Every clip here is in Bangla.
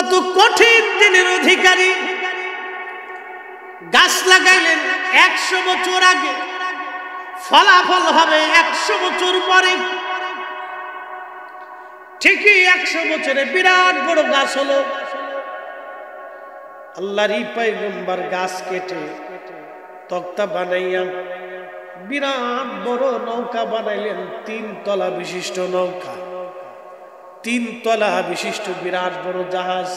কত কঠিন দিনের অধিকারী। গাছ লাগাইলেন 100 বছর আগে, ফলাফল হবে 100 বছর পরে। ঠিকই 100 বছরে বিরাট বড় গাছ হলো। আল্লাহর পয়গম্বর গাছ কেটে তক্তা বানাইয়া বিরাট বড় নৌকা বানাইলেন, 3 তলা বিশিষ্ট নৌকা, 3 তলা বিশিষ্ট বিরাট বড় জাহাজ।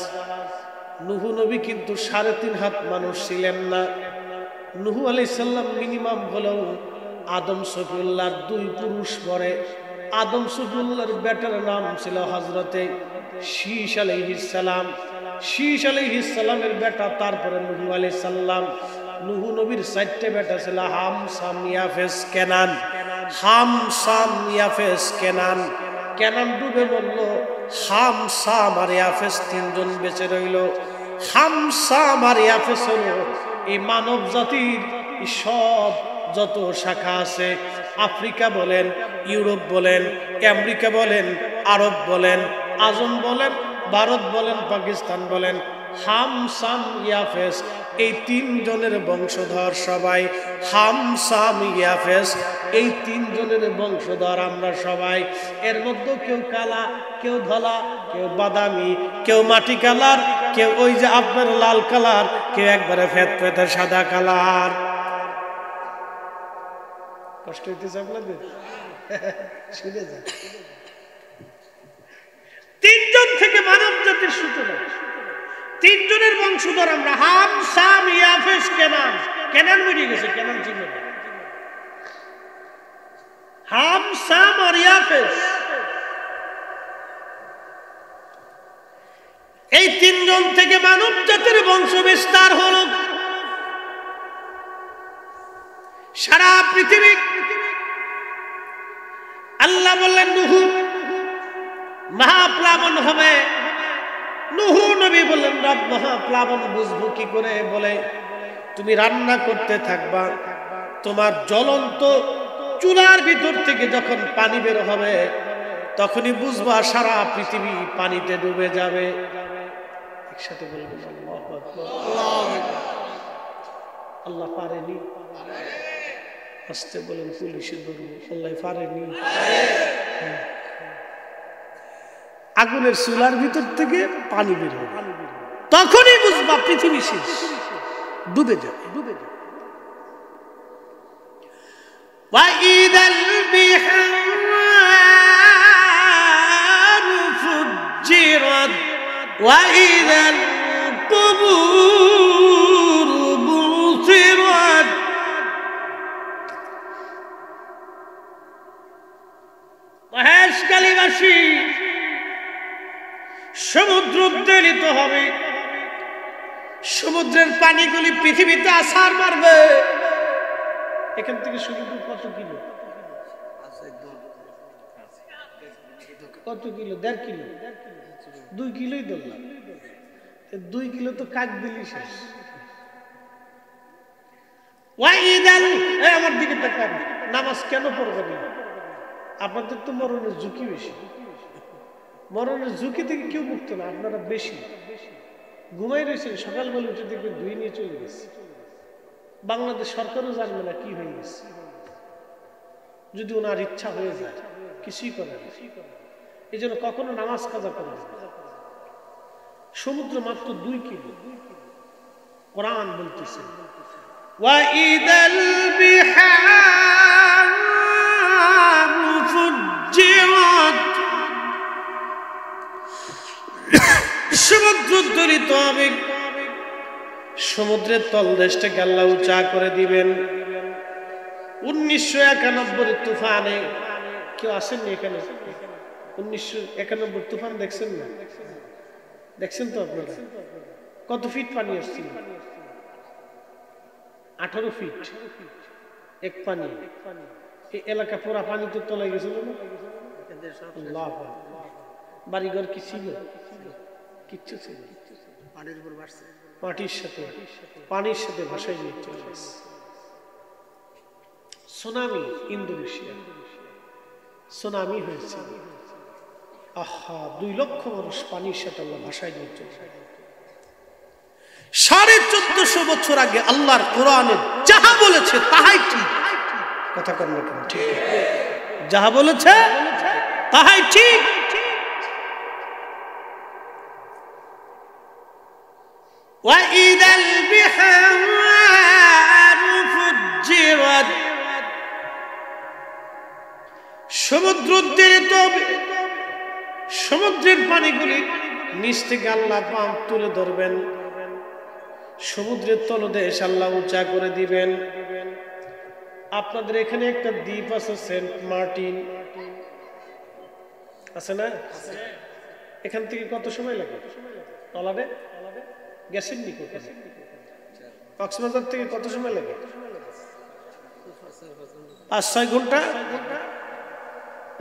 নূহ নবী কিন্তু 3.5 হাত মানুষ ছিলেন না। নূহ আলাইহিস সালাম মিনিমাম হলেও আদম সফিউল্লাহর 2 পুরুষ পরে। আদম সফিউল্লাহর বেটার নাম ছিল হযরতে শীশ আলাইহিস সালাম। শীশ আলাইহিস সালামের বেটা, তারপরে নূহ আলাইহিস সালাম। নূহ নবীর 4টে বেটা ছিল, হাম, সাম, ইয়াফেস, কেনান। হাম, সাম, ইয়াফেস, কেনান। কেনান ডুবে বলল, হাম, সাম আর ইয়াফেস 3 জন বেঁচে রইল। হাম, সাম আর ইয়াফেস হলো এই মানব জাতির সব যত শাখা আছে, আফ্রিকা বলেন, ইউরোপ বলেন, আমেরিকা বলেন, আরব বলেন, আজম বলেন, ভারত বলেন, পাকিস্তান বলেন, হাম, সাম, ইয়াফেস এই 3 জনের বংশধর সবাই। হাম, সাম, ইয়াফেস এই 3 জনের বংশধর আমরা সবাই। এর মধ্যে কেউ কালা, কেউ ধলা, কেউ বাদামি, কেউ মাটি কালার, কেউ ওই যে আপনার লাল কালার, কেউ একবারে ফেতফেতে সাদা কালার। কষ্ট হইতেছে আপনাদের? শুনে যান। 3 জন থেকে মানব জাতির সূচনা। 3 জনের বংশধর আমরা। হাম, সাম, ইয়াফেস, কেনান। কেনান বেরিয়ে গেছে, কেনান ছিল না। হাম, সাম আর ইয়াফেস এই 3 জন থেকে মানব জাতির বংশ বিস্তার হলো। সারা পৃথিবী আল্লাহ বললেন নূহ মহাপ্লাবন হবে। নূহ নবী বললেন, রব মহাপ্লাবন বুঝবো কি করে? বলে তুমি রান্না করতে থাকবা, তোমার জ্বলন্ত চুলার ভিতর থেকে যখন পানি বের হবে তখনই বুঝবা সারা পৃথিবী পানিতে ডুবে যাবে। একসাথে বলবেন আল্লাহু আকবার। আল্লাহ পারেনি? আসতে বলেন, পুলিশে ধরবো। আল্লাহ পারেনি? আগুনের চুলার ভিতর থেকে পানি বের হবে, তখনই বুঝবা পৃথিবী শেষ, ডুবে যাবে। ওয়াইদাল বিহারু ফুজ্জিরাত ওয়াইদাল কুবুরু বুসিরাত। মহেশখালীবাসী সমুদ্র উদ্বেলিত হবে, সমুদ্রের পানিগুলি পৃথিবীতে আছাড় মারবে। এখান থেকে সমুদ্র কত কিলো? কত কিলো? 1.5 কিলো, 2 কিলোই ধরলাম। 2 কিলো তো কাক দিলি শেষ। আমার দিকে তাকান, নামাজ কেন পড়বেন? আপনাদের তো মরণের ঝুঁকি বেশি। মরণের ঝুঁকি থেকে কেউ মুক্ত না, আপনারা বেশি। ঘুমাই রয়েছেন, সকালবেলা উঠে দেখবেন ধুয়ে নিয়ে চলে গেছে। বাংলাদেশ সরকারও জানবে না কি হয়ে গেছে। যদি ওনার ইচ্ছা হয়ে যায় কিছুই করে না। এই জন্য কখনো নামাজ কাজা করবে না। সমুদ্র মাত্র 2 কিলো। কোরআন বলতেছে, ওয়াইদাল বিহারু ফুজ্জিরাত, সমুদ্র উদ্বেলিত হবে। সমুদ্রের তলদেশটাকে আল্লাহ উঁচা করে দিবেন। 1991 তুফানে কেউ আসেননি এখানে? 1991 তুফান দেখছেন না? দেখছেন তো আপনারা? কত ফিট পানি আসছিল? 18 ফিট এক পানি। এই এলাকা পুরা পানিতে তলায় গেছিল না? বাড়িঘর কি ছিল? কিচ্ছু ছিল। পানির সাথে ভাসায় নিয়ে চলে গেছে। সুনামি, ইন্দোনেশিয়া সুনামি হয়েছে। আহা, 2 লক্ষ মানুষ পানির সাথে আল্লাহ ভাষায় নিয়ে চলে। 1450 বছর আগে আল্লাহর কোরআনে যাহা বলেছে তাহাই ঠিক। কথা কর না কেন? ঠিক, যাহা বলেছে তাহাই ঠিক। وَإِذَا الْبِحَارُ فُجِّرَتْ সমুদ্র উদ্বেলিত, সমুদ্রের পানিগুলি নিচ থেকে আল্লাহ পাক তুলে ধরবেন, সমুদ্রের তলদেশ আল্লাহ উঁচা করে দিবেন। আপনাদের এখানে একটা দ্বীপ আছে সেন্ট মার্টিন, আছে না? এখান থেকে কত সময় লাগে? টলারে গেছেন নি? কক্সবাজার থেকে কত সময় লাগে? 5-6 ঘন্টা।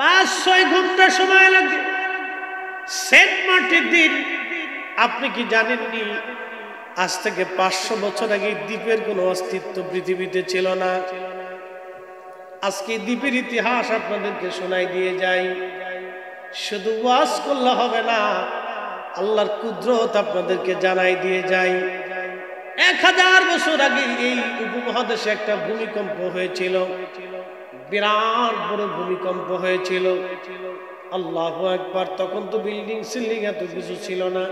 5-6 ঘন্টা সময় লাগে। সেন্ট মার্টিন দ্বীপ, আপনি কি জানেননি আজ থেকে 500 বছর আগে দ্বীপের কোনো অস্তিত্ব পৃথিবীতে ছিল না। আজকে দ্বীপের ইতিহাস আপনাদেরকে শোনাই দিয়ে যাই। শুধু ওয়াজ করলে হবে না, আল্লাহর কুদরত আপনাদেরকে জানাই দিয়ে যাই। 1000 বছর আগে এই উপমহাদেশে একটা ভূমিকম্প হয়েছিল, বিরাট বড় ভূমিকম্প হয়েছিল। আল্লাহু আকবার। তখন তো বিল্ডিং সিল্ডিং এত কিছু ছিল না,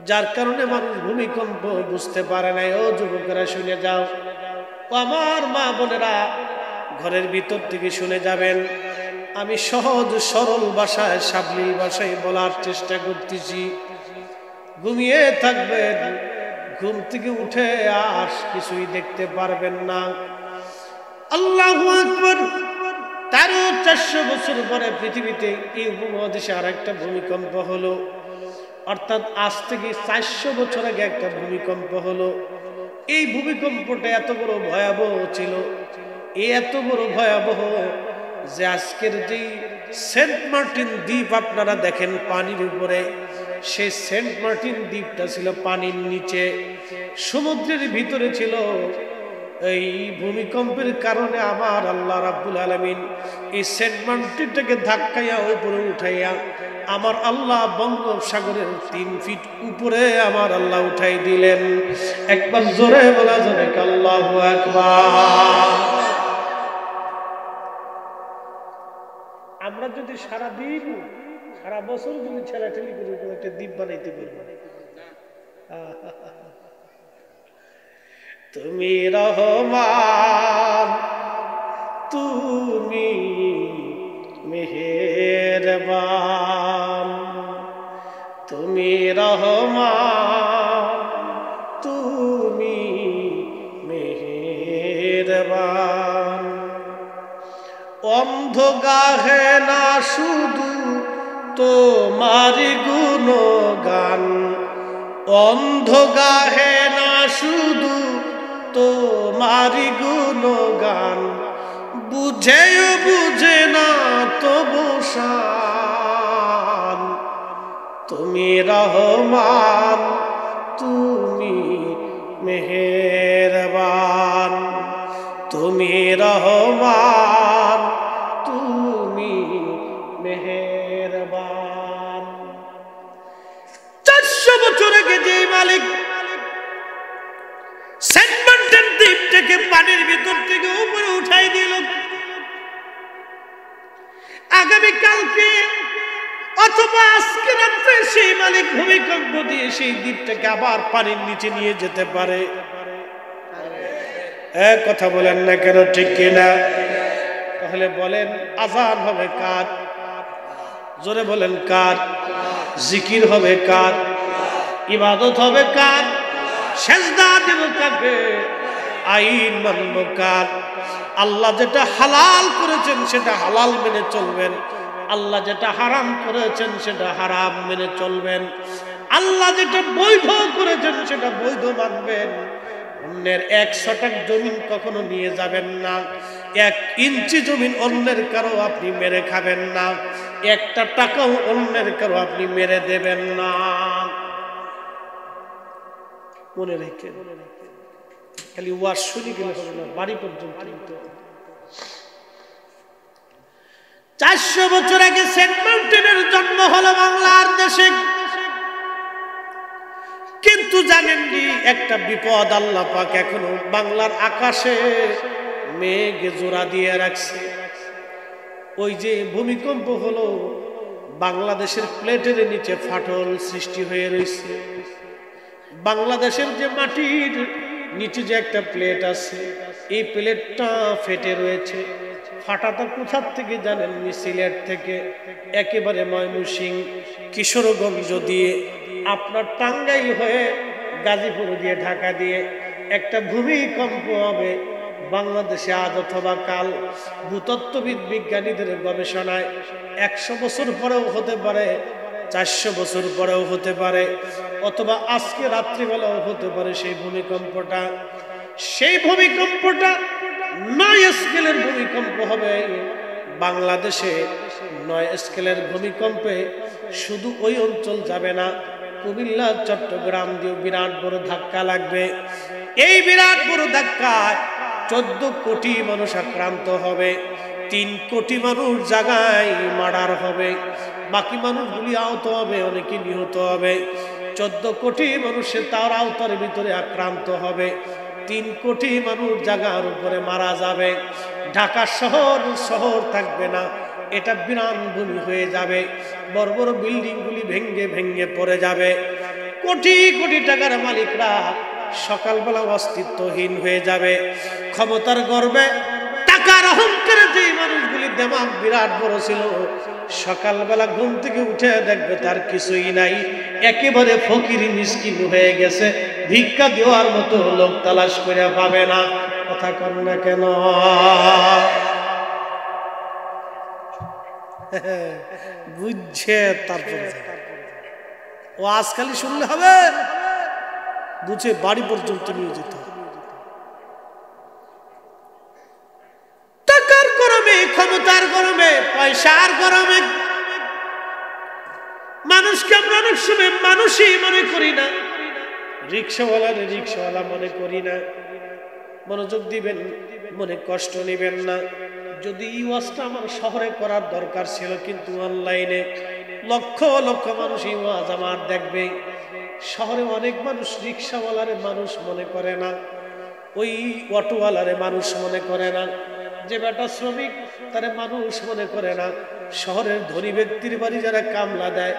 যার কারণে মানুষ ভূমিকম্প বুঝতে পারে নাই। ও যুবকেরা শুনে যাও, আমার মা বোনেরা ঘরের ভিতর থেকে শুনে যাবেন। আমি সহজ সরল ভাষায়, সাবলীল ভাষায় বলার চেষ্টা করতেছি। ঘুমিয়ে থাকবেন, ঘুম থেকে উঠে আর কিছুই দেখতে পারবেন না। আল্লাহু আকবার। 1300-400 বছর পরে পৃথিবীতে এই উপমহাদেশে আর একটা ভূমিকম্প হলো, অর্থাৎ আজ থেকে 400 বছর আগে একটা ভূমিকম্প হলো। এই ভূমিকম্পটা এত বড় ভয়াবহ ছিল, এত বড় ভয়াবহ যে আজকের যে সেন্ট মার্টিন দ্বীপ আপনারা দেখেন পানির উপরে, সেই সেন্ট মার্টিন দ্বীপটা ছিল পানির নিচে, সমুদ্রের ভিতরে ছিল। এই ভূমিকম্পের কারণে আমার আল্লাহ রাব্বুল আলামিন এই সেন্ট মার্টিনটাকে ধাক্কাইয়া উপরে উঠাইয়া আমার আল্লাহ বঙ্গোপসাগরের 3 ফিট উপরে আমার আল্লাহ উঠাই দিলেন। একবার জোরে বলা যাবে আল্লাহু আকবার। আমরা যদি সারা দিন সারা বছর যদি ঠেলাঠেলি করে একটা দ্বীপ বানাইতে পারবো। তুমি রহমান, তুমি মেহেরবান, তুমি রহমান, তুমি মেহেরবান। অন্ধ গাহে না শুধু তোমার গুণগান, অন্ধ গাহে না শুধু তোমার গুণগান, বুঝেও বুঝে না তবু শান। তুমি রহমান, তুমি মেহেরবান, তুমি রহমান, তুমি মেহেরবান। 400 বছর আগে যে মালিক সেন্ট মার্টিন দ্বীপটাকে পানির ভিতর থেকে উপরে উঠাই দিল, আগামীকালকে অথবা আজকে রাত্রে সেই মালিক ভূমিকম্প দিয়ে সেই দ্বীপটাকে আবার পানির নিচে নিয়ে যেতে পারে। কথা বলেন না কেন? ঠিক কিনা? তাহলে বলেন আযান হবে কার? জোরে বলেন কার? জিকির হবে কার? ইবাদত হবে কার? সেজদা দেব কাকে? আইন মানব কার? আল্লাহ যেটা হালাল করেছেন সেটা হালাল মেনে চলবেন, আল্লাহ যেটা হারাম করেছেন সেটা হারাম মেনে চলবেন, আল্লাহ যেটা বৈধ করেছেন সেটা বৈধ মানবেন। অন্যের 1 শতক জমিন কখনো নিয়ে যাবেন না, 1 ইঞ্চি জমিন অন্যের কারো আপনি মেরে খাবেন না, 1টা টাকাও অন্যের কারো আপনি মেরে দেবেন না। মনে রেখে খালি ওয়াজ শুনি গেলে হবে না, বাড়ি পর্যন্ত। 400 বছর আগে সেন্ট মার্টিনের জন্ম হলো বাংলার দেশে। কিন্তু জানেননি একটা বিপদ, আল্লাহ পাক এখনো বাংলার আকাশে মেঘে জোড়া দিয়ে রাখছে। ওই যে ভূমিকম্প হলো, বাংলাদেশের প্লেটের নিচে ফাটল সৃষ্টি হয়ে রয়েছে। বাংলাদেশের যে মাটির নিচে যে একটা প্লেট আছে, এই প্লেটটা ফেটে রয়েছে। ফাটাটা কোথার থেকে জানেন? সিলেট থেকে একেবারে ময়মনসিংহ, কিশোরগঞ্জ দিয়ে আপনার টাঙ্গাইল হয়ে গাজীপুর দিয়ে ঢাকা দিয়ে একটা ভূমিকম্প হবে বাংলাদেশে আজ অথবা কাল। ভূতত্ত্ববিদ বিজ্ঞানীদের গবেষণায় 100 বছর পরেও হতে পারে, 400 বছর পরেও হতে পারে, অথবা আজকে রাত্রিবেলাও হতে পারে সেই ভূমিকম্পটা। সেই ভূমিকম্পটা 9 স্কেলের ভূমিকম্প হবে বাংলাদেশে। 9 স্কেলের ভূমিকম্পে শুধু ওই অঞ্চল যাবে না, কুমিল্লা চট্টগ্রাম দিয়ে বিরাট বড় ধাক্কা লাগবে। এই বিরাট বড় ধাক্কায় 14 কোটি মানুষ আক্রান্ত হবে। 3 কোটি মানুষ জায়গায় মার্ডার হবে, বাকি মানুষগুলি আহত হবে, অনেকে নিহত হবে। 14 কোটি মানুষের তার আওতার ভিতরে আক্রান্ত হবে। 3 কোটি মানুষ জায়গার উপরে মারা যাবে। ঢাকা শহর থাকবে না, এটা বিরান ভূমি হয়ে যাবে। বড় বড় বিল্ডিং গুলি ভেঙ্গে ভেঙ্গে পড়ে যাবে। কোটি কোটি টাকার মালিকরা সকালবেলা অস্তিত্বহীন হয়ে যাবে। ক্ষমতার গর্বে টাকার অহংকারে যে মানুষগুলি দেমাগ বিরাট বড় ছিল, সকালবেলা ঘুম থেকে উঠে দেখবে তার কিছুই নাই, একেবারে ফকির মিসকিন হয়ে গেছে। ভিক্ষা দেওয়ার মতো লোক তালাশ করে পাবে না। কথা কর না কেন? বুঝছে? তারপরে ও আজকালই শুনলে হবে, বুঝে বাড়ি পর্যন্ত নিয়ে যেত। টাকার গরমে, ক্ষমতার গরমে, পয়সার গরমে মানুষকে আমরা অনেক সময় মানুষই মনে করি না, রিক্সাওয়ালারে রিক্সাওয়ালা মনে করি না। মনোযোগ দিবেন, মনে কষ্ট নেবেন না। যদি এই ওয়াজটা আমার শহরে করার দরকার ছিল, কিন্তু অনলাইনে লক্ষ লক্ষ মানুষ এই ওয়াজ আমার দেখবে। শহরে অনেক মানুষ রিক্সাওয়ালারে মানুষ মনে করে না, ওই অটোওয়ালারে মানুষ মনে করে না, যে বেটা শ্রমিক তারে মানুষ মনে করে না। শহরের ধনী ব্যক্তির বাড়ি যারা কামলা দেয়,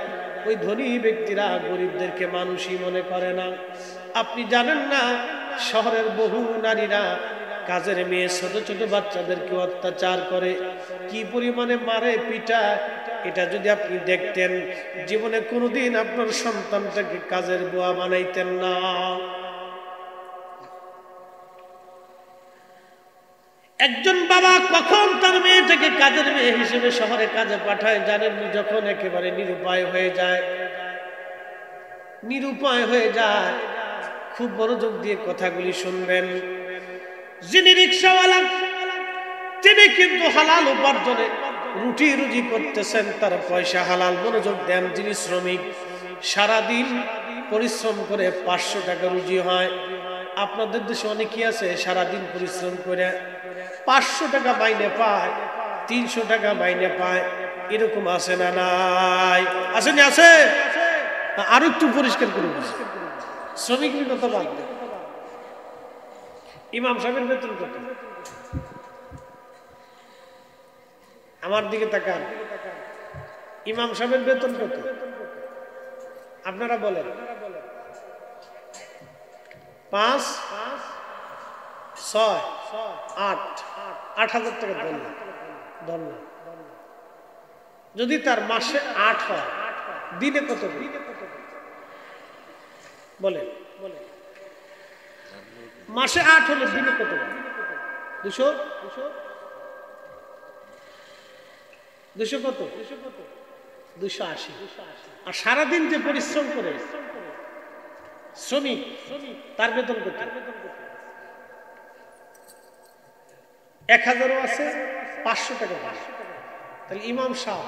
ওই ধনী ব্যক্তিরা গরিবদেরকে মানুষই মনে করে না। আপনি জানেন না, শহরের বহু নারীরা কাজের মেয়ে ছোট ছোট বাচ্চাদেরকে অত্যাচার করে, কি পরিমাণে মারে পিটায়। এটা যদি আপনি দেখতেন, জীবনে কোনোদিন আপনার সন্তানটাকে কাজের বুয়া বানাইতেন না। একজন বাবা কখন তার মেয়েটাকে কাজের মেয়ে হিসেবে শহরে কাজে পাঠায় জানেন? যখন একেবারে নিরুপায় হয়ে যায়। নিরুপায় হয়ে যায়। খুব মনোযোগ দিয়ে কথাগুলি শুনবেন। যিনি রিক্সাওয়ালা, তিনি কিন্তু হালাল উপার্জনে রুটি রুজি করতেছেন, তার পয়সা হালাল। মনোযোগ দেন। যিনি শ্রমিক, সারাদিন পরিশ্রম করে 500 টাকা রুজি হয়। আপনাদের দেশে অনেকেই আছে সারাদিন পরিশ্রম করে 500 টাকা মাইনে পায়, 300 টাকা মাইনে পায়। এরকম আছে না নাই? আছে না? আছে। আরো একটু পরিষ্কার করে বলছি, শ্রমিকের কথা বাদ দেন। ইমাম সাহেবের বেতন কত? আমার দিকে তাকান। ইমাম সাহেবের বেতন কত? আপনারা বলেন। 5, 6, 8,000 টাকা ধরলাম। যদি তার মাসে 8 হয়, দিনে কত? বলেন। মাসে 8 হলে দিনে কত? 200 কত? 280। আর সারাদিন যে পরিশ্রম করে শ্রমিক, তার বেতন কত? 1000ও আছে, 500 টাকা। তাহলে ইমাম সাহেব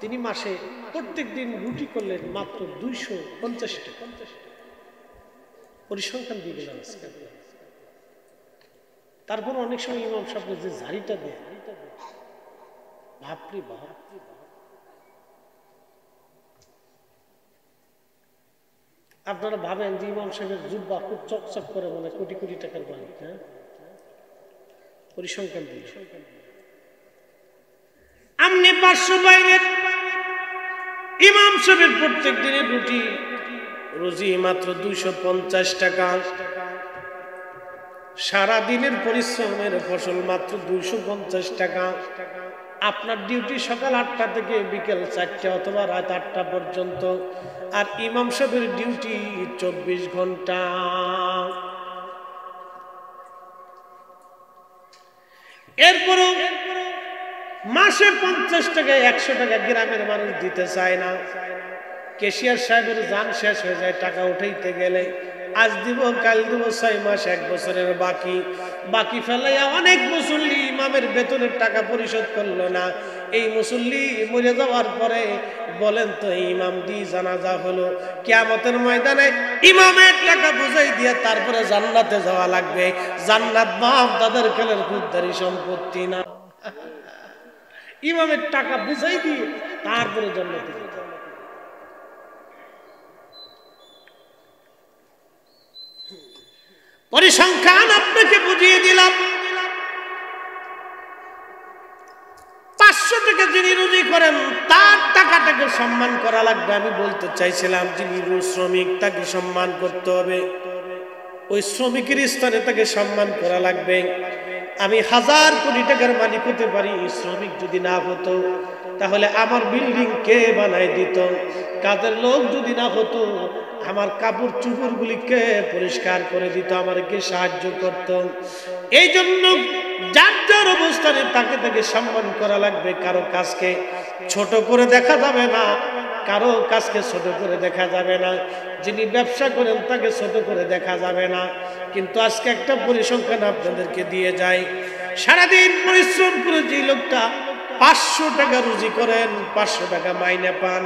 তিনি মাসে প্রত্যেক দিন রুটি করলেন মাত্র 250 টাকা। পরিসংখ্যান দিয়ে গেলাম। তারপর অনেক সময় ইমাম সাহেব যে ঝাড়িটা দেয়, বাপরে বাপ, আপনারা ভাবেন যে ইমাম সাহেবের জুব্বা খুব চকচক করে মনে কোটি কোটি টাকার মালিক। হ্যাঁ, পরিসংখ্যান দিল আমনি 500 বাইরের ইমাম সাহেবের প্রত্যেক দিনের রুজি মাত্র 250 টাকা, সারা দিনের পরিশ্রমের ফসল মাত্র 250 টাকা। আপনার ডিউটি সকাল 8টা থেকে বিকেল 4টা অথবা রাত 8টা পর্যন্ত, আর ইমাম সাহেবের ডিউটি 24 ঘন্টা। এরপরও মাসে 50 টাকা 100 টাকা গ্রামের মানুষ দিতে চায় না। ক্যাশিয়ার সাহেবের জান শেষ হয়ে যায় টাকা উঠাইতে গেলে, আজ দিব কাল দিব, 6 মাস 1 বছরের বাকি ফেলাইয়া অনেক মুসল্লি ইমামের বেতনের টাকা পরিশোধ করলো না। এই মুসল্লি মরে যাওয়ার পরে বলেন তো ইমাম দি জানাজা হলো, কিয়ামতের ময়দানে ইমামের টাকা বুঝাই দিয়ে তারপরে জান্নাতে যাওয়া লাগবে। জান্নাত বাপ দাদার খেলের খুদদারি সম্পত্তি না, ইমামের টাকা বুঝাই দিয়ে তারপরে জান্নাতে যেতে হবে। পরিসংখ্যান আপনাকে বুঝিয়ে দিলাম। 500 টাকা যিনি রুজি করেন তার টাকাটাকে সম্মান করা লাগবে। আমি বলতে চাইছিলাম যিনি শ্রমিক তাকে সম্মান করতে হবে, ওই শ্রমিকের স্থানে তাকে সম্মান করা লাগবে। আমি 1000 কোটি টাকার মালিক হতে পারি, শ্রমিক যদি না হতো তাহলে আমার বিল্ডিং কে বানাই দিত? কাজের লোক যদি না হতো আমার কাপড় চোপড় গুলি কে পরিষ্কার করে দিত? আমাকে সাহায্য করত। এই জন্য যার যার অবস্থানে তাকে তাকে সম্মান করা লাগবে। কারো কাজকে ছোট করে দেখা যাবে না, কারো কাজকে ছোট করে দেখা যাবে না। যিনি ব্যবসা করেন তাকে ছোট করে দেখা যাবে না। কিন্তু আজকে একটা পরিসংখ্যান আপনাদেরকে দিয়ে যায়, সারাদিন পরিশ্রম করে যে লোকটা 500 টাকা রুজি করেন, 500 টাকা মাইনে পান,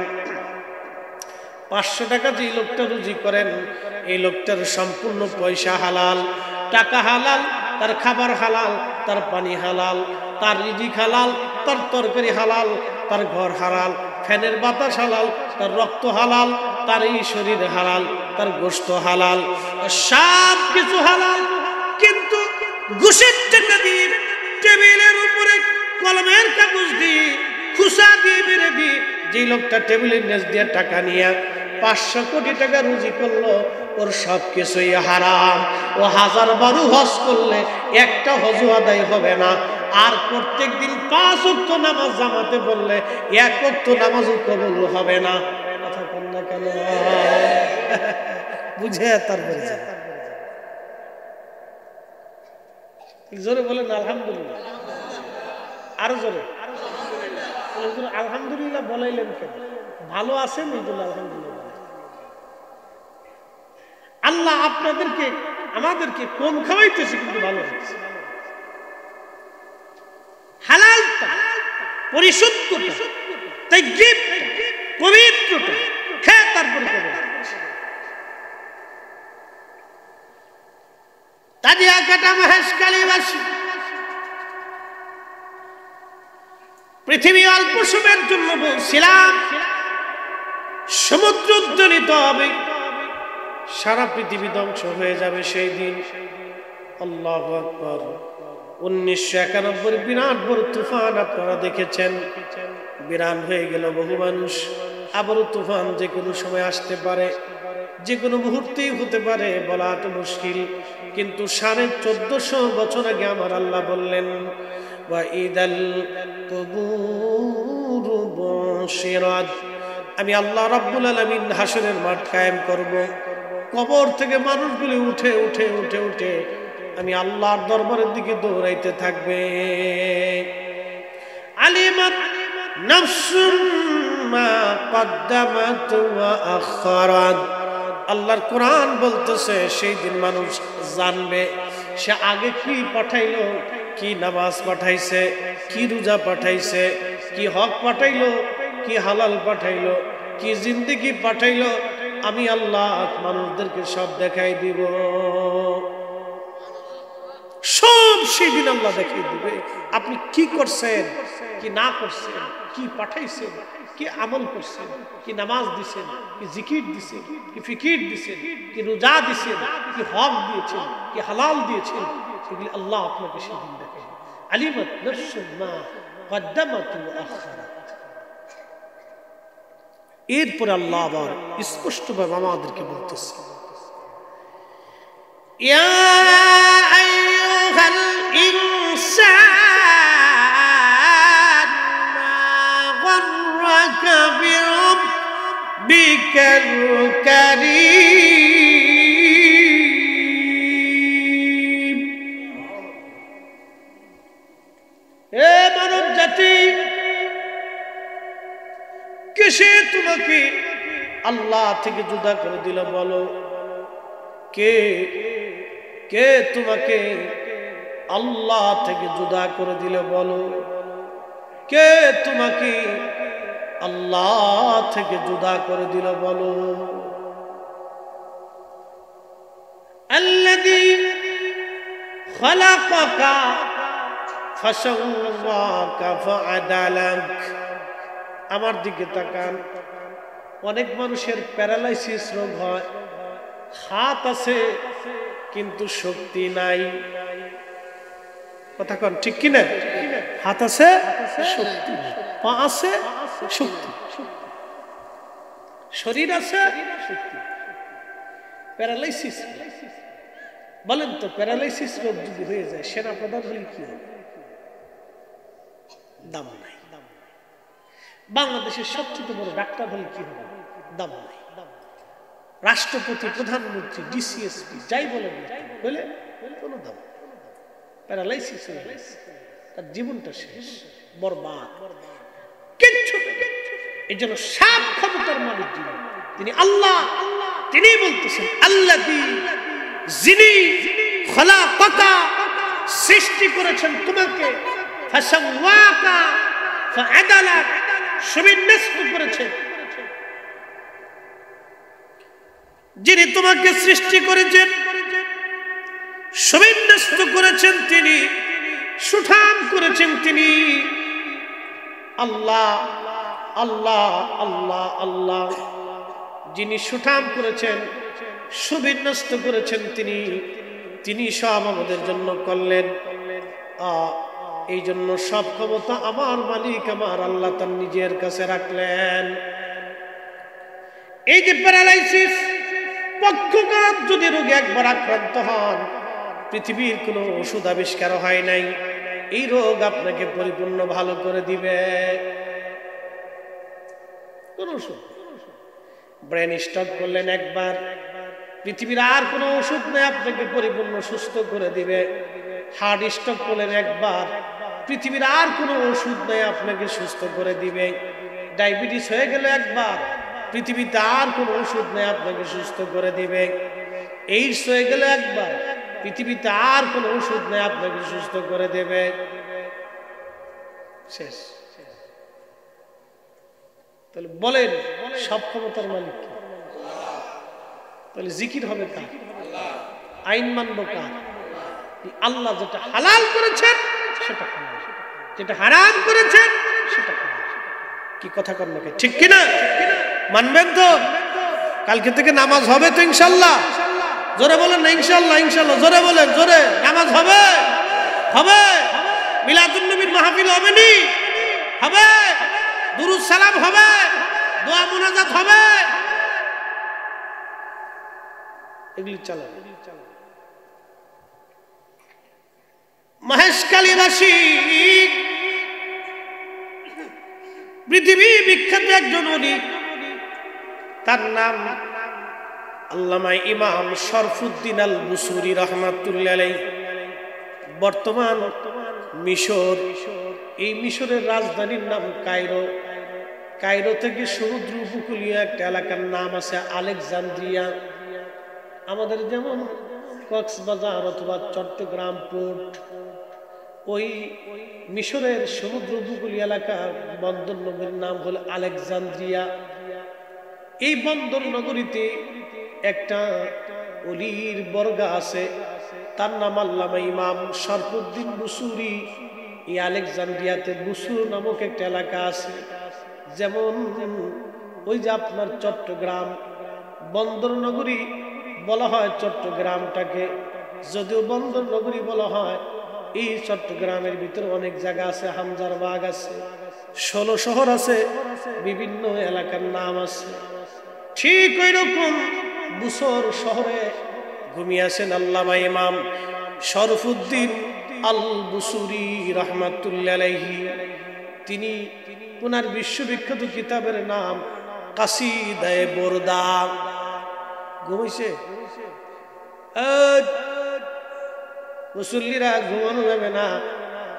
500 টাকা যে লোকটা রুজি করেন এই লোকটার সম্পূর্ণ পয়সা হালাল, টাকা হালাল, তার খাবার হালাল, তার পানি হালাল, তার রিজিক হালাল, তার তরকারি হালাল, তার ঘর হালাল, ফ্যানের বাতাস হালাল, তার রক্ত হালাল, তার এই শরীর হালাল, তার গোশত হালাল, সব কিছু হালাল। কিন্তু ঘুষের টাকা দিয়ে টেবিলের উপরে কলমের কাগজ দিয়ে খুশা দিয়ে মেরে দিয়ে যে লোকটা টেবিলের নিচ দিয়ে টাকা নিয়ে 500 কোটি টাকা রুজি করলো, ওর সব কিছুই হারাম। ও 1000 বারো হজ করলে একটা হজ আদায় হবে না। আর প্রত্যেক দিন 5 ওয়াক্ত নামাজ জামাতে পড়লে 1 ওয়াক্ত নামাজও কবুল হবে না। কথা বল না কেন? বুঝে তারপরে জোরে বলেন আলহামদুলিল্লাহ, আরো জোরে আলহামদুলিল্লাহ বলাইলেন কেন? ভালো আছেন আলহামদুলিল্লাহ। আল্লাহ আপনাদেরকে আমাদেরকে কম খাওয়াইতেছে কিন্তু ভালো হচ্ছে। হালালটা, পরিশুদ্ধটা, তাইয়্যিবটা, পবিত্রটা খেয়ে তারপরে করবেন। তাজিয়াকাটা মহেশখালীবাসী পৃথিবী অল্প সময়ের জন্য বলছিলাম সমুদ্র উদ্যোলিত হবে, সারা পৃথিবী ধ্বংস হয়ে যাবে সেই দিন। আল্লাহু আকবার। 1991 বিরাট বড় তুফান আপনারা দেখেছেন, বিরান হয়ে গেল বহু মানুষ। আবারও তুফান যে কোনো সময় আসতে পারে, যে কোনো মুহূর্তেই হতে পারে, বলা তো মুশকিল। কিন্তু 1450 বছর আগে আমার আল্লাহ বললেন ওয়াইদাল কুবুরু বুশিরাত, আমি আল্লাহ রাব্বুল আলামিন হাসরের মাঠ কায়েম করব। কবর থেকে মানুষগুলি উঠে উঠে উঠে উঠে আমি আল্লাহর দরবারের দিকে দৌড়াইতে থাকবে। আলিমাত নাফসুম মা কদ্দামাত ওয়া আখারাত। আল্লাহর কোরআন বলতেছে সেই দিন মানুষ জানবে সে আগে কি পাঠাইলো, কি নামাজ পাঠাইছে, কি রোজা পাঠাইছে, কি হক পাঠাইলো, কি হালাল পাঠাইলো, কি জিন্দেগি পাঠাইলো। আমি আল্লাহ মানুষদেরকে সব দেখাই দিব। সব সেদিন আল্লাহ দেখিয়ে দিবে আপনি কি করছেন, কি না করছেন, কি পাঠাইছেন, কি আমল করছেন, কি নামাজ দিছেন, কি জিকির দিছেন, কি ফিকির দিছেন, কি রোজা দিছেন, কি হক দিয়েছেন, কি হালাল দিয়েছেন, এগুলি আল্লাহ আপনাকে সেদিন দেখে। আলিমাত নাফসুম মা কদ্দামাত ওয়া আখারাত। এরপরে আল্লাহ আবার স্পষ্টভাবে আমাদেরকে বলতেছে, ইয়া আইয়ুহাল ইনসান মা গররাকা বিরাব্বিকাল কারীম। হে মানব জাতি, কিসে তোমাকে আল্লাহ থেকে জুদা করে দিল বলো? কে কে তোমাকে আল্লাহ থেকে জুদা করে দিল বলো? কে তোমাকে আল্লাহ থেকে জুদা করে দিল বলো? আল্লাযী খালাকাকা ফাসাওয়াকা ফাআদালাক। আমার দিকে তাকান। অনেক মানুষের প্যারালাইসিস রোগ হয়, হাত আছে কিন্তু শক্তি নাই। কথা কন ঠিক কিনা? হাত আছে শক্তি নাই, পা আছে শক্তি, শরীর আছে শক্তি, প্যারালাইসিস। বলেন তো, প্যারালাইসিস রোগ যদি হয়ে যায় সেনাপ্রধান হলে কি হবে? দাম নাই। বাংলাদেশের সবচেয়ে বড় ডাক্তার হলে কি হবে? দাম নাই। রাষ্ট্রপতি, প্রধানমন্ত্রী, ডিসিএসপি যাই বলে বলে কোনো দাম। প্যারালাইসিস হয়ে গেছে, তার জীবনটা শেষ, বরবাদ, কিচ্ছু নেই। এই জন্য সব ক্ষমতার মালিক যিনি, তিনি আল্লাহ। তিনি বলতেছেন আল্লাযী, যিনি খালাকাকা, সৃষ্টি করেছেন তোমাকে, ফাসাওয়াকা ফাআদালাক, সুবিন্যস্ত করেছেন। যিনি তোমাকে সৃষ্টি করেছেন, সুবিন্যস্ত করেছেন, তিনি সুঠাম করেছেন, তিনি আল্লাহ। আল্লাহ আল্লাহ আল্লাহ, যিনি সুঠাম করেছেন, সুবিন্যস্ত করেছেন, তিনি সব আমাদের জন্য করলেন। এই জন্য সব ক্ষমতা আমার মালিক, আমার আল্লাহ তার নিজের কাছে রাখলেন। এই যে প্যারালাইসিস, পক্ষঘাত যদি রোগে একবার আক্রান্ত হন, পৃথিবীর কোনো ওষুধ আবিষ্কার হয় নাই, এই রোগ আপনাকে পরিপূর্ণ ভালো করে দিবে। কোন ওষুধ? ব্রেন স্ট্রোক করলেন একবার, পৃথিবীর আর কোনো ওষুধ নেই আপনাকে পরিপূর্ণ সুস্থ করে দিবে। হার্ট স্ট্রোক করলেন একবার, পৃথিবীর আর কোনো ওষুধ নেই আপনাকে সুস্থ করে দিবে। ডায়াবেটিস হয়ে গেল একবার, পৃথিবীতে আর কোনো ওষুধ নেই আপনাকে সুস্থ করে দিবে। এইডস হয়ে গেল একবার, পৃথিবীতে আর কোনো ওষুধ নেই আপনাকে সুস্থ করে দেবে। শেষ। তাহলে বলেন, সব ক্ষমতার মালিক কে? তাহলে জিকির হবে কার? আইন মানব কার? আল্লাহ যেটা হালাল করেছেন সেটা হালাল, যেটা হারাম করেছেন সেটা হারাম। কি কথা কর নাকি? ঠিক কিনা? মানবেন তো? কালকে থেকে নামাজ হবে তো ইনশাল্লাহ? জোরে বলেন না ইনশাল্লাহ? ইনশাল্লাহ জোরে বলেন, জোরে। নামাজ হবে? হবে। মিলাদুন নবীর মাহফিল হবে নি? হবে। দুরুদ সালাম হবে, দোয়া মুনাজাত হবে, এগুলি চালাবে। মহেশখালীবাসী পৃথিবী বিখ্যাত একজন ওলি, তার নাম আল্লামা ইমাম শরফুদ্দিন আল বুসুরি রাহমাতুল্লাহ আলাইহি। বর্তমান মিশর, এই মিশরের রাজধানীর নাম কায়রো। কায়রো থেকে সমুদ্র উপকূলীয় একটা এলাকার নাম আছে আলেকজান্দ্রিয়া। আমাদের যেমন কক্সবাজার অথবা চট্টগ্রাম পোর্ট, ওই মিশরের সমুদ্র উপকূলীয় এলাকা বন্দর নগরীর নাম হলো আলেকজান্দ্রিয়া। এই বন্দর নগরীতে একটা অলির বর্গা আছে, তার নাম আল্লামা ইমাম শরফুদ্দিন বুসুরি। এই আলেকজান্দ্রিয়াতে বুসুর নামক একটা এলাকা আছে। যেমন ওই যে আপনার চট্টগ্রাম বন্দর নগরী বলা হয় চট্টগ্রামটাকে, যদিও বন্দর নগরী বলা হয়। এই চট্টগ্রামের ভিতরে অনেক জায়গা আছে, হামজার বাগ আছে, 16 শহর আছে, বিভিন্ন এলাকার নাম আছে। ঠিক ওই রকম বুসর শহরে ঘুমিয়ে আছেন আল্লামা ইমাম শরফুদ্দিন আল বুসুরি রাহমাতুল্লাহ আলাইহি। তিনি ওনার বিশ্ববিখ্যাত কিতাবের নাম কাসিদায়ে বুরদা। ঘুমাইছে? মুসল্লিরা ঘুমানো যাবে না,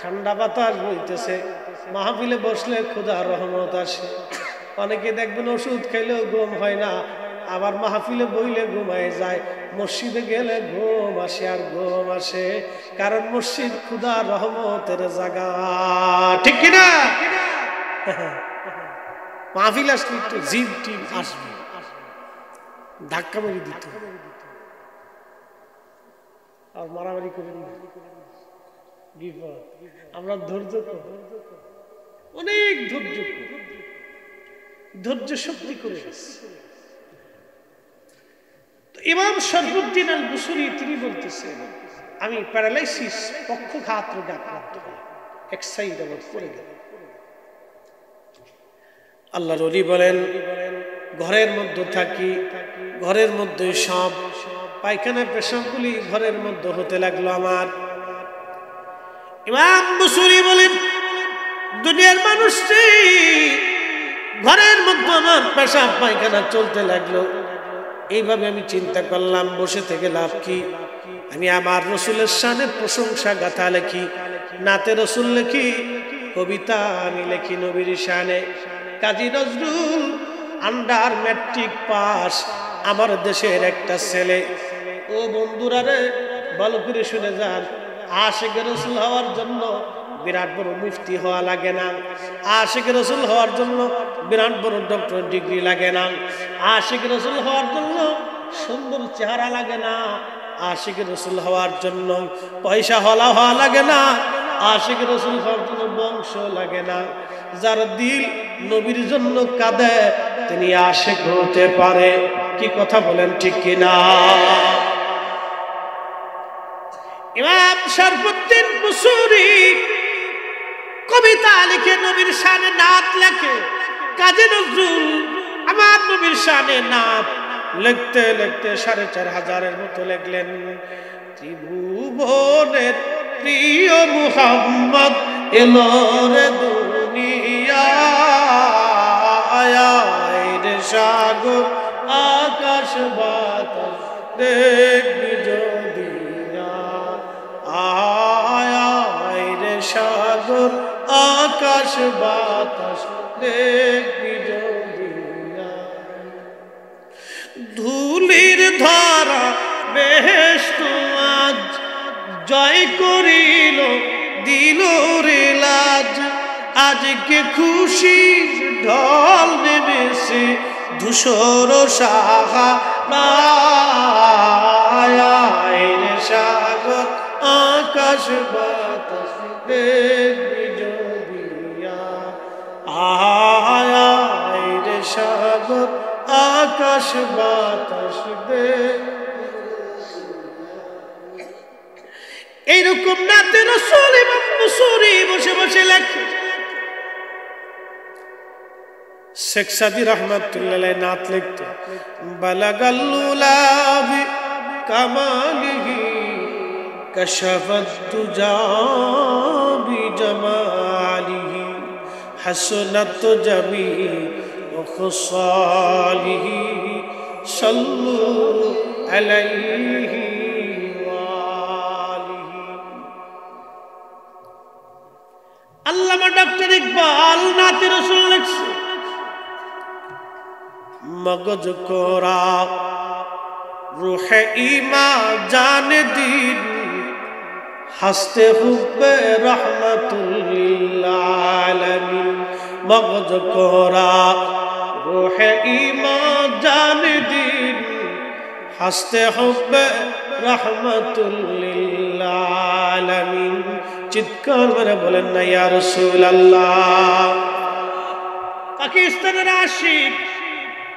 ঠান্ডা বাতাস বইতেছে, মাহফিলে বসলে খোদার রহমত আসে। অনেকে দেখবেন ওষুধ খাইলেও ঘুম হয় না, আবার মাহফিলে বইলে ঘুমায় যায়। মসজিদে গেলে ঘুম আসে আর ঘুম আসে, কারণ মসজিদ খোদার রহমতের জায়গা। ঠিক কিনা? মাহফিল আসলে একটু জিদ টিম আসবে, ধাক্কা মেরে দিত আর মারামারি করে বিপদ। আমরা ধৈর্য অনেক ধৈর্য শক্তি করে গেছি। ইমাম শরফুদ্দিন আল বুসুরি তিনি বলতেছেন, আমি প্যারালাইসিস পক্ষঘাত রোগে আক্রান্ত হই, এক সাইড আমার পড়ে গেল। আল্লাহর ওলি বলেন, ঘরের মধ্যে থাকি, ঘরের মধ্যে সব পায়খানা পেশাবগুলি ঘরের মধ্যে হতে লাগলো আমার। ইমাম বুসুরি বলেন, দুনিয়ার মানুষটি ঘরের মধ্যে আমার পেশাব পায়খানা চলতে লাগলো। এইভাবে আমি চিন্তা করলাম, বসে থেকে লাভ কি? আমি আমার রসুলের শানে প্রশংসা গাথা লেখি, নাতে রসুল লেখি, কবিতা আমি লেখি নবীর শানে। Kazi Nazrul under matric pass, আমার দেশের একটা ছেলে। ও বন্ধুরা রে, ভালো করে শুনে যান, আশিকে রসুল হওয়ার জন্য বিরাট বড় মুফতি হওয়া লাগে না। আশিকে রসুল হওয়ার জন্য বিরাট বড় ডক্টর ডিগ্রি লাগে না। আশিকে রসুল হওয়ার জন্য সুন্দর চেহারা লাগে না। আশিকে রসুল হওয়ার জন্য পয়সা হওয়া লাগে না। আশিকে রসুল হওয়ার জন্য বংশ লাগে না। যার দিল নবীর জন্য কাঁদে তিনি আশিক হতে পারে। কি কথা বলেন, ঠিক কিনা? ইমাম শরফুদ্দিন বুসুরি কবিতা লিখে নবীর শানে নাত লেখে। কাজী নজরুল আমার নবীর শানে নাত লিখতে লিখতে 4500 মতো লিখলেন। ত্রিভুবনের প্রিয় মুহাম্মদ এলো রে দুনিয়ায়, রে সাগর আকাশ বাতাস দেখবি যদি না, আয় রে সাগর আকাশ বাতাস দেখবি যদি না। ধুলির ধারা বেহেশত আজ জয় করিল দিল রে লাজ, আজকে খুশির ঢল নেমেছে ধূসর সাহারায়, রে সাগর আকাশ বাতাস দেখবি যদি না, আয় রে সাগর আকাশ বাতাস দেখবি। এইরকম নাতে রাসূল ইমাম বুসুরি বসে বসে লেখে। শেখ সাদি রহমাতুল্লাহ আলাইহি নাত লিখতো, বালাগাল্লুলাবি কামালিহি কাশাফাত তুজা বিজামালিহি হাসনাত জামিউ খুসালিহি সাল্লু আলাইহি। আল্লামা ডক্টর ইকবাল নাতে রাসূল লিখছে, মগজ কোরা রুহে ইমা জান দিন হাসতে হুব্বে রহমাতুল লিল আলামিন। মগজ কোরা রুহে ইমা জান দিন হাসতে হবে রাহমাতুল লিল আলামিন। চিৎকার করে বলেন না ইয়া রাসূলুল্লাহ। পাকিস্তানের আশিক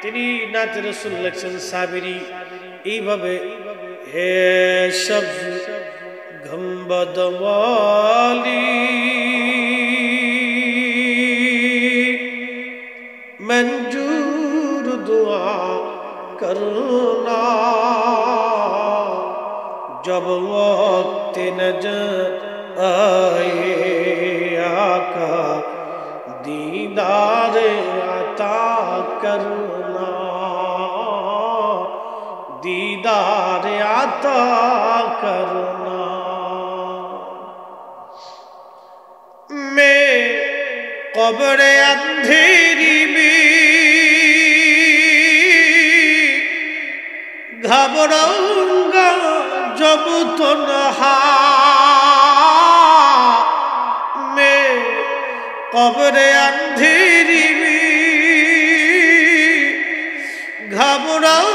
তিনি নাতে রাসূল লিখছেন সাবিরি এইভাবে, হে সব গম্বদ ওয়ালি मंजूर दुआ करना, जब वक्त नजर आए आका दीदार अता करना, दीदार अता करना। मैं कब्र अंधेरी में घबराऊंगा जब तन्हा, मैं कब्र अंधेरी में घबराऊंगा